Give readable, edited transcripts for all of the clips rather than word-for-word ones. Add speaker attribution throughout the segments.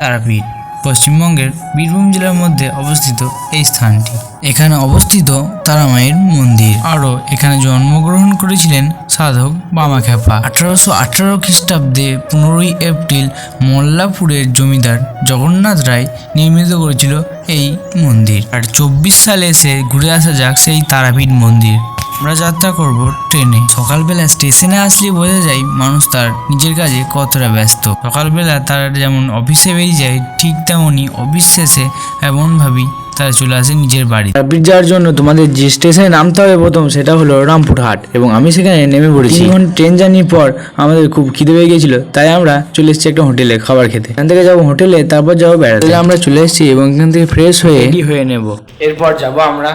Speaker 1: তারাপীঠ পশ্চিমবঙ্গের বীরভূম জেলার মধ্যে অবস্থিত এই স্থানটি। এখানে অবস্থিত তারা মায়ের মন্দির। আরও এখানে জন্মগ্রহণ করেছিলেন সাধক বামাখ্যাপা। 1818 খ্রিস্টাব্দে 15ই এপ্রিল মল্লাপুরের জমিদার জগন্নাথ রায় নির্মিত করেছিল এই মন্দির। আর 24 সালে এসে ঘুরে আসা যাক সেই তারাপীঠ মন্দির। আমরা যাত্রা করব ট্রেনে। সকালবেলা স্টেশনে আসলে বোঝা যায় মানুষ তার নিজের কাজে কতটা ব্যস্ত। সকালবেলা তারা যেমন অফিসে বেরিয়ে যায়, ঠিক তেমনই অফিস শেষে এমনভাবেই তারা চলে আসে নিজের বাড়ি। তারাপীঠ যাওয়ার জন্য তোমাদের যে স্টেশনে নামতে হবে প্রথম, সেটা হলো রামপুরহাট, এবং আমি সেখানে নেমে পড়েছি। 3 ঘন্টা ট্রেন জার্নির পর আমাদের খুব খিদে পেয়ে গেছিল, তাই আমরা চলে এসেছি একটা হোটেলে খাবার খেতে। এখান থেকে যাবো হোটেলে, তারপর যাবো বেড়াতে। আমরা চলে এসেছি এবং এখান থেকে ফ্রেশ হয়ে রেডি হয়ে নেব। এরপর যাবো আমরা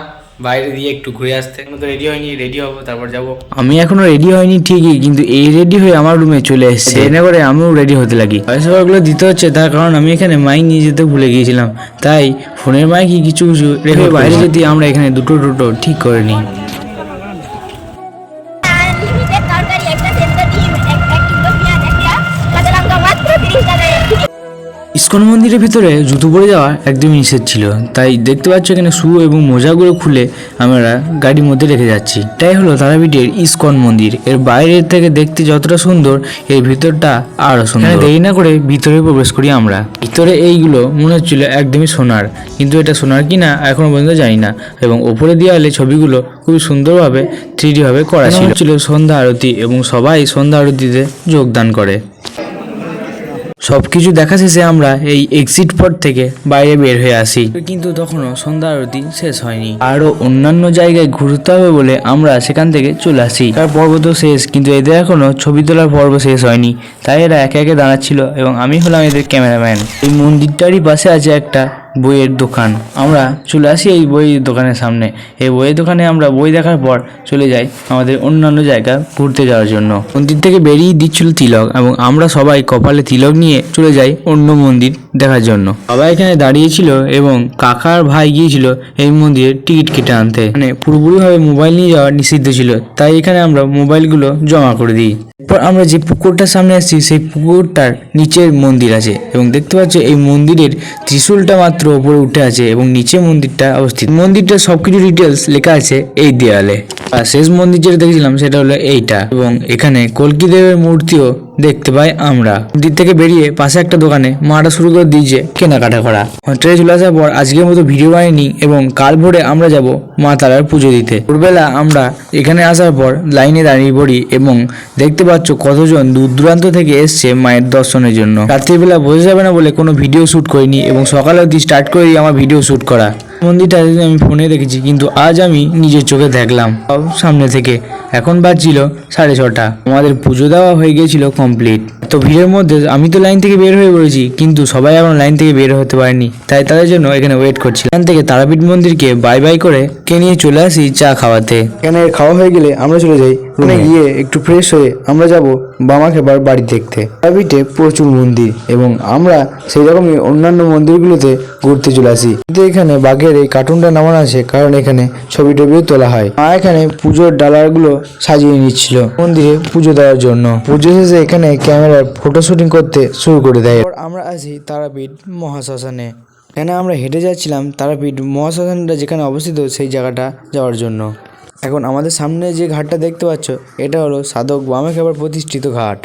Speaker 1: বাইরে দিয়ে একটু ঘুরে আসতে। এখনো তো রেডি হয়নি, রেডি হবো তারপর যাবো। আমি এখনো রেডি হয়নি ঠিকই, কিন্তু এই রেডি হয়ে আমার রুমে চলে এসেছে। ট্রেনে করে আমিও রেডি হতে লাগি। পয়সাগুলো দিতে হচ্ছে, তার কারণ আমি এখানে মাইক নিয়ে যেতে ভুলে গিয়েছিলাম, তাই ফোনের মাইকই কিছু কিছু রেখে বাইরে যেতে আমরা এখানে দুটো ঠিক করে নিই। ইসকন মন্দিরের ভিতরে জুতো পরে যাওয়া একদমই নিষেধ ছিল, তাই দেখতে পাচ্ছ এখানে শু এবং মোজাগুলো খুলে আমরা গাড়ির মধ্যে রেখে যাচ্ছি। এটাই হলো তারাপীঠের ইসকন মন্দির। এর বাইরের থেকে দেখতে যতটা সুন্দর, এর ভিতরটা আরো সুন্দর। দেরি না করে ভিতরে প্রবেশ করি আমরা। ভিতরে এইগুলো মনে হচ্ছিল একদমই সোনার, কিন্তু এটা সোনার কিনা এখনো পর্যন্ত জানি না। এবং ওপরে দেওয়ালে ছবিগুলো খুবই সুন্দরভাবে 3D ভাবে করা ছিল। সন্ধ্যা আরতি, এবং সবাই সন্ধ্যা আরতিতে যোগদান করে। সবকিছু দেখা শেষে আমরা এই এক্সিট পথ থেকে বাইরে বের হয়ে আসি, কিন্তু তখনও সন্ধ্যা আরতি শেষ হয়নি। আরো অন্যান্য জায়গায় ঘুরতে হবে বলে আমরা সেখান থেকে চলে আসি। তার পর্ব তো শেষ, কিন্তু এদের এখনো ছবি তোলার পর্ব শেষ হয়নি, তাই এরা একে একে দাঁড়াচ্ছিল এবং আমি হলাম এদের ক্যামেরাম্যান। এই মন্দিরটারই পাশে আছে একটা বইয়ের দোকান। আমরা চলে আসি এই বইয়ের দোকানের সামনে। এই বইয়ের দোকানে আমরা বই দেখার পর চলে যাই আমাদের অন্যান্য জায়গা ঘুরতে যাওয়ার জন্য। মন্দির থেকে বেরিয়ে দিচ্ছিল তিলক, এবং আমরা সবাই কপালে তিলক নিয়ে চলে যাই অন্য মন্দির দেখার জন্য। সবাই এখানে দাঁড়িয়েছিল এবং কাকার ভাই গিয়েছিল এই মন্দিরের টিকিট কেটে আনতে। মানে পুরোপুরিভাবে মোবাইল নিয়ে যাওয়া নিষিদ্ধ ছিল, তাই এখানে আমরা মোবাইলগুলো জমা করে দিই। এরপর আমরা যে পুকুরটার সামনে আসছি, সেই পুকুরটার নিচের মন্দির আছে, এবং দেখতে পাচ্ছ এই মন্দিরের ত্রিশূলটা মাত্র উপরে উঠে আছে এবং নিচে মন্দিরটা অবস্থিত। মন্দিরটার সবকিছু ডিটেলস লেখা আছে এই দেয়ালে। আর শেষ মন্দির যেটা দেখেছিলাম সেটা হলো এইটা, এবং এখানে কল্কি দেবের মূর্তিও দেখতে পাই আমরা। মন্দির থেকে বেরিয়ে পাশে একটা দোকানে মাটা শুরু করে দিয়েছে কেনাকাটা করা। হোটেলে চলে আসার পর আজকের মতো ভিডিও বানাইনি, এবং কাল ভোরে আমরা যাব মা তারার পুজো দিতে। ভোরবেলা আমরা এখানে আসার পর লাইনে দাঁড়িয়ে পড়ি, এবং দেখতে পাচ্ছ কতজন দূর দূরান্ত থেকে এসছে মায়ের দর্শনের জন্য। রাত্রিবেলা বোঝা যাবে না বলে কোনো ভিডিও শ্যুট করিনি, এবং সকালে অবধি স্টার্ট করেই আমার ভিডিও শ্যুট করা। মন্দিরটা আমি ফোনে দেখেছি, কিন্তু আজ আমি নিজের চোখে দেখলাম সামনে থেকে। এখন বাজছিল 6:30। আমাদের পুজো দেওয়া হয়ে গিয়েছিল কমপ্লিট। তো ভিড়ের মধ্যে আমি তো লাইন থেকে বের হয়ে পড়েছি, কিন্তু সবাই এখন লাইন থেকে বের হতে পারেনি, তাই তাদের জন্য এখানে ওয়েট করছি। এখান থেকে তারাপীঠ মন্দিরকে বাই বাই করে নিয়ে চলে আসি চা খাওয়াতে। এখানে খাওয়া হয়ে গেলে আমরা চলে যাই রুমে, গিয়ে একটু ফ্রেশ হয়ে আমরা যাব বামাখ্যাপার বাড়ি দেখতে। তারাপীঠে প্রচুর মন্দির, এবং আমরা সেই রকমই অন্যান্য মন্দিরগুলোতে ঘুরতে চলে আসি। কিন্তু এখানে বাঘের এই কার্টুনটা নামানো আছে, কারণ এখানে ছবি টবিও তোলা হয়। মা এখানে পুজোর ডালাগুলো সাজিয়ে নিচ্ছিল মন্দিরে পুজো দেওয়ার জন্য। পুজো শেষে এখানে ক্যামেরার ফটো শুটিং করতে শুরু করে দেয়। আমরা আসি তারাপীঠ মহাশ্মশানে। এখানে আমরা হেঁটে যাচ্ছিলাম তারাপীঠ মহাশ্মশানটা যেখানে অবস্থিত সেই জায়গাটা যাওয়ার জন্য। এখন আমাদের সামনে যে ঘাটটা দেখতে পাচ্ছ, এটা হলো সাধক বামাখ্যাপার প্রতিষ্ঠিত ঘাট।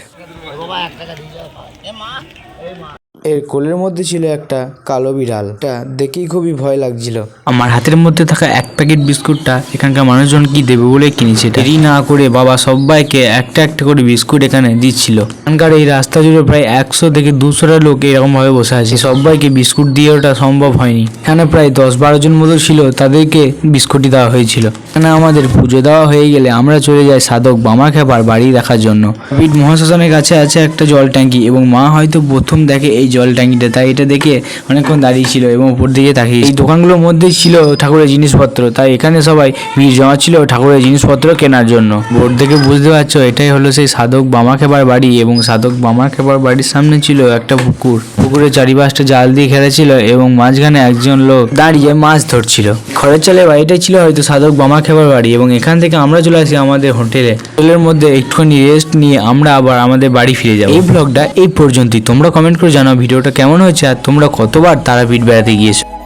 Speaker 1: এর কোলের মধ্যে ছিল একটা কালো বিড়াল, এটা দেখেই খুবই ভয় লাগছিল। আমার হাতের মধ্যে থাকা 1 প্যাকেট বিস্কুটটা এখানকার মানুষজন কি দেবে বলে কিনেছে। দেরি না করে বাবা সবাইকে একটা একটা করে বিস্কুট এখানে দিচ্ছিল। এখানকার এই রাস্তা জুড়ে প্রায় 100 থেকে 200টা লোক এরকম ভাবে বসে আছে। সবাইকে বিস্কুট দিয়ে ওটা সম্ভব হয়নি। এখানে প্রায় 10-12 জন মতো ছিল, তাদেরকে বিস্কুটই দেওয়া হয়েছিল। এখানে আমাদের পুজো দেওয়া হয়ে গেলে আমরা চলে যাই সাধক বামাখ্যাপার বাড়ি দেখার জন্য। তারাপীঠ মহাশ্মশানের কাছে আছে একটা জল ট্যাঙ্কি, এবং মা হয়তো প্রথম দেখে এই জল ট্যাঙ্কিটা, তাই এটা দেখে অনেকক্ষণ দাঁড়িয়ে ছিল এবং উপর দিকে তাকিয়ে। এই দোকানগুলোর মধ্যেই ছিল ঠাকুরের জিনিসপত্র, তাই এখানে সবাই ভিড় জমা ছিল ঠাকুরের জিনিসপত্র কেনার জন্য। বোর্ড দেখে বুঝতে পারছো এটাই হলো সেই সাধক বামাখ্যাপার বাড়ি, এবং সাধক বামাখ্যাপার বাড়ির সামনে ছিল একটা পুকুর। পুকুরের চারিপাশটা জাল দিয়ে ঘেরা ছিল, এবং মাঝখানে একজন লোক দাঁড়িয়ে মাছ ধরছিল। খড়ের চালের বাড়িটাই ছিল হয়তো সাধক বামাখ্যাপার বাড়ি, এবং এখান থেকে আমরা চলে আসি আমাদের হোটেলে। হোটেলের মধ্যে একটুখানি রেস্ট নিয়ে আমরা আবার আমাদের বাড়ি ফিরে যাবো। এই ব্লগটা এই পর্যন্তই। তোমরা কমেন্ট করে জানাও ভিডিওটা কেমন হয়েছে আর তোমরা কতবার তারাপীঠ বেড়াতে গিয়েছো।